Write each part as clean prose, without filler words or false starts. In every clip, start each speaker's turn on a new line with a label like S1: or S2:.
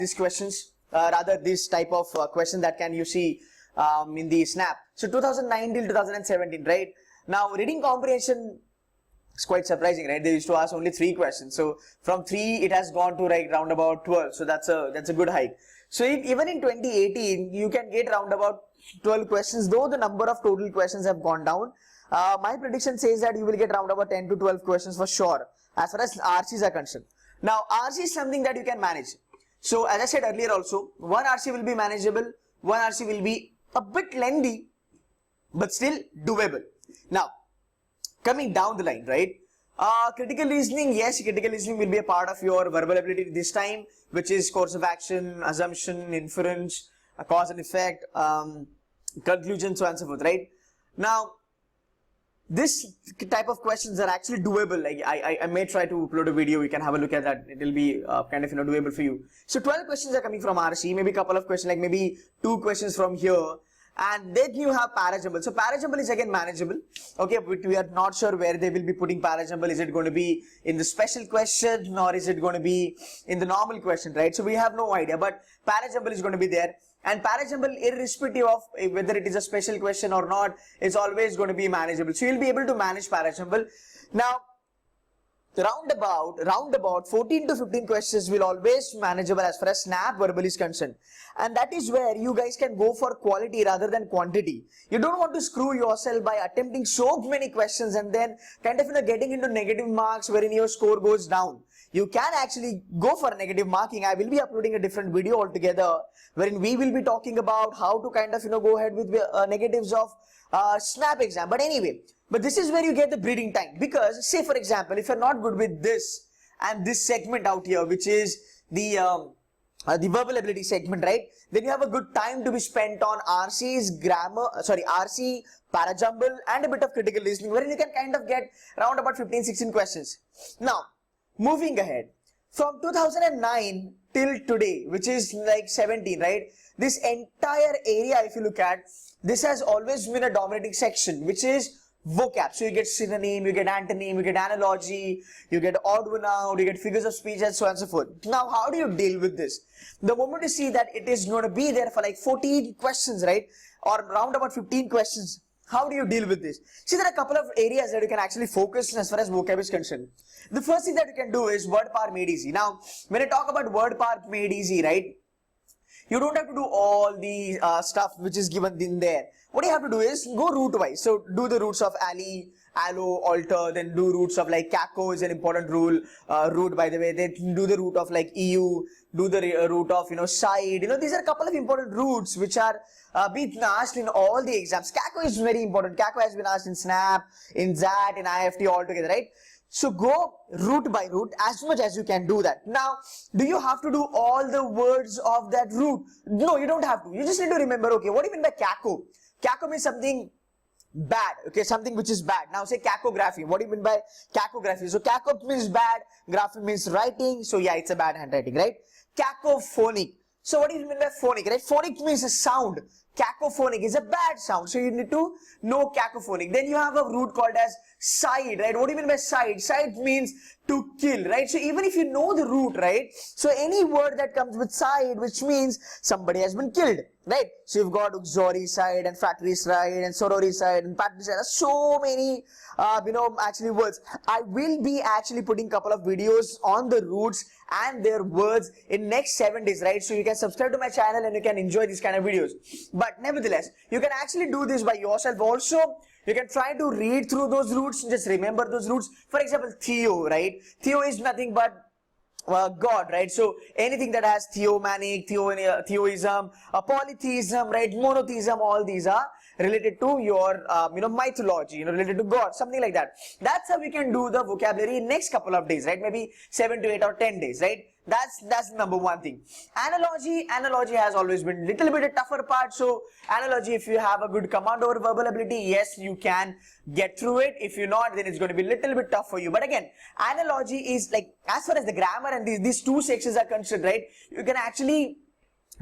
S1: these questions, rather this type of question that can you see in the snap. So 2009 till 2017, right? Now reading comprehension, it's quite surprising, right? They used to ask only 3 questions. So from 3, it has gone to like round about 12. So that's a good hike. So even in 2018, you can get round about 12 questions, though the number of total questions have gone down. My prediction says that you will get round about 10 to 12 questions for sure, as far as RCs are concerned. Now, RC is something that you can manage. So as I said earlier also, one RC will be manageable, one RC will be a bit lengthy, but still doable. Now, coming down the line, right? Critical reasoning, yes, critical reasoning will be a part of your verbal ability this time, which is course of action, assumption, inference, cause and effect, conclusion, so on and so forth, right? Now, this type of questions are actually doable. Like I may try to upload a video, you can have a look at that. It will be kind of doable for you. So 12 questions are coming from RC, maybe a couple of questions, like maybe 2 questions from here. And then you have parajumble. So parajumble is again manageable. Okay, but we are not sure where they will be putting parajumble. Is it going to be in the special question or is it going to be in the normal question, right? So we have no idea, but parajumble is going to be there. And parajumble, irrespective of whether it is a special question or not, is always going to be manageable. So you'll be able to manage parajumble. Now, roundabout 14 to 15 questions will always manageable as far as snap verbal is concerned, and that is where you guys can go for quality rather than quantity. You don't want to screw yourself by attempting so many questions and then kind of getting into negative marks wherein your score goes down. You can actually go for negative marking. I will be uploading a different video altogether wherein we will be talking about how to kind of go ahead with negatives of snap exam. But anyway, but this is where you get the breathing time, because say for example, if you're not good with this and this segment out here, which is the verbal ability segment, right? Then you have a good time to be spent on RC, parajumble, and a bit of critical reasoning, wherein you can kind of get around about 15-16 questions. Now, moving ahead, from 2009 till today, which is like 17, right? This entire area, if you look at, this has always been a dominating section, which is vocab. So you get synonym, you get antonym, you get analogy, you get odd one out, you get figures of speech, and so on and so forth. Now, how do you deal with this? The moment you see that it is going to be there for like 14 questions, right? Or around about 15 questions, how do you deal with this? See, there are a couple of areas that you can actually focus as far as vocab is concerned. The first thing that you can do is word power made easy. Now, when I talk about word power made easy, right? You don't have to do all the stuff which is given in there. What you have to do is go root wise. So do the roots of alley, allo, alter, then do roots of like caco is an important root by the way. Then do the root of like EU, do the root of side. These are a couple of important roots which are being asked in all the exams. Caco is very important. Caco has been asked in SNAP, in ZAT, in IFT altogether, right? So go root by root as much as you can do that. Now, do you have to do all the words of that root? No, you don't have to. You just need to remember, okay, what do you mean by caco? Caco means something bad, okay, something which is bad. Now say cacography. What do you mean by cacography? So caco means bad, graphy means writing. So yeah, it's a bad handwriting, right? Cacophonic. So what do you mean by phonic, right? Phonic means a sound. Cacophonic is a bad sound. So you need to know cacophonic. Then you have a root called as side, right? What do you mean by side? Side means to kill, right? So even if you know the root, right? So any word that comes with side, which means somebody has been killed, right? So you've got uxoricide and fratricide and sororicide and patricide. So many, actually words. I will be actually putting a couple of videos on the roots and their words in next 7 days, right? So you can subscribe to my channel and you can enjoy these kind of videos. But nevertheless, you can actually do this by yourself also. You can try to read through those roots, just remember those roots. For example, theo, right? Theo is nothing but God, right? So anything that has theomanic, theoism, polytheism, right? Monotheism, all these are related to your, mythology, related to God, something like that. That's how we can do the vocabulary in next couple of days, right? Maybe 7 to 8 or 10 days, right? That's number one thing. Analogy has always been little bit a tougher part. So analogy, if you have a good command over verbal ability, yes, you can get through it. If you're not, then it's going to be a little bit tough for you. But again, analogy is like, as far as the grammar and these 2 sections are concerned, right? You can actually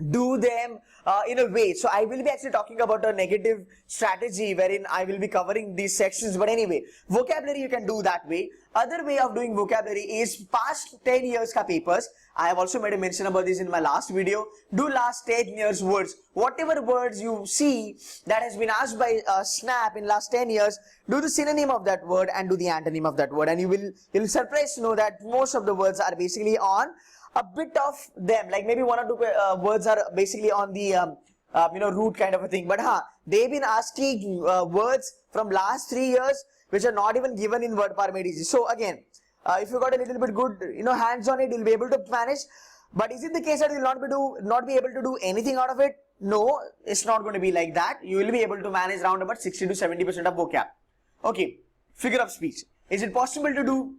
S1: do them in a way. So I will be actually talking about a negative strategy wherein I will be covering these sections. But anyway, vocabulary you can do that way. Other way of doing vocabulary is past 10 years ka papers. I have also made a mention about this in my last video. Do last 10 years words. Whatever words you see that has been asked by Snap in last 10 years, do the synonym of that word and do the antonym of that word, and you'll surprised to know that most of the words are basically on a bit of them, like maybe one or two words are basically on the root kind of a thing. But they've been asking words from last 3 years which are not even given in word paramedics. So again, if you got a little bit good hands on it, you'll be able to manage. But is it the case that you'll not be able to do anything out of it? No, it's not going to be like that. You will be able to manage around about 60 to 70% of vocab. Okay, figure of speech. Is it possible to do?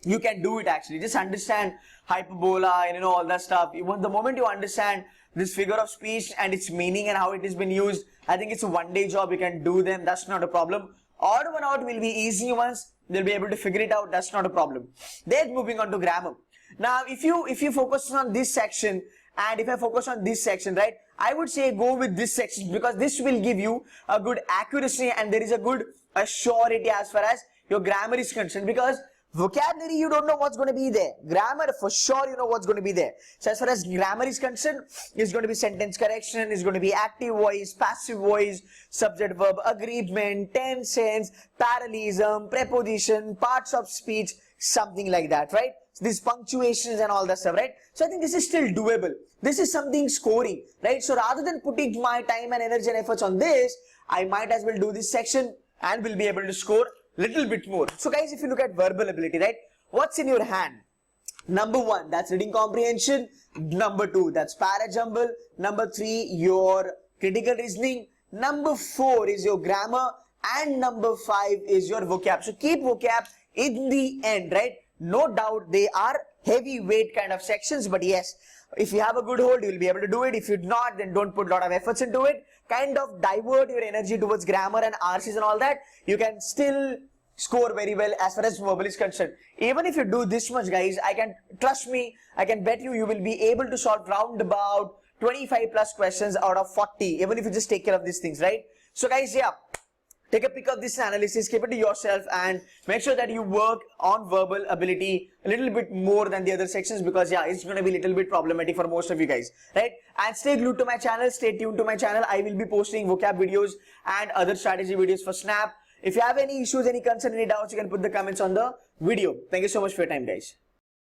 S1: You can do it actually. Just understand hyperbola and all that stuff. The moment you understand this figure of speech and its meaning and how it has been used, I think it's a one-day job. You can do them. That's not a problem. Odd one out will be easy ones. They'll be able to figure it out. That's not a problem. Then moving on to grammar. Now, if you focus on this section and if I focus on this section, right, I would say go with this section because this will give you a good accuracy and there is a good surety as far as your grammar is concerned, because vocabulary, you don't know what's going to be there. Grammar, for sure, you know what's going to be there. So as far as grammar is concerned, it's going to be sentence correction, it's going to be active voice, passive voice, subject verb agreement, tense, parallelism, preposition, parts of speech, something like that, right? So these punctuations and all that stuff, right? So I think this is still doable. This is something scoring, right? So rather than putting my time and energy and efforts on this, I might as well do this section and will be able to score little bit more. So guys, if you look at verbal ability, right, what's in your hand? Number 1, that's reading comprehension. Number 2, that's para jumble. Number 3, your critical reasoning. Number 4 is your grammar, and number 5 is your vocab. So keep vocab in the end, right? No doubt they are heavyweight kind of sections, but yes, if you have a good hold, you will be able to do it. If you not, then don't put a lot of efforts into it. Kind of divert your energy towards grammar and RCs and all that. You can still score very well as far as verbal is concerned. Even if you do this much, guys, trust me, I can bet you will be able to solve round about 25 plus questions out of 40, even if you just take care of these things, right? So guys, yeah, take a pick of this analysis, keep it to yourself, and make sure that you work on verbal ability a little bit more than the other sections, because yeah, it's going to be a little bit problematic for most of you guys, right? And stay glued to my channel, stay tuned to my channel. I will be posting vocab videos and other strategy videos for Snap. If you have any issues, any concern, any doubts, you can put the comments on the video. Thank you so much for your time, guys.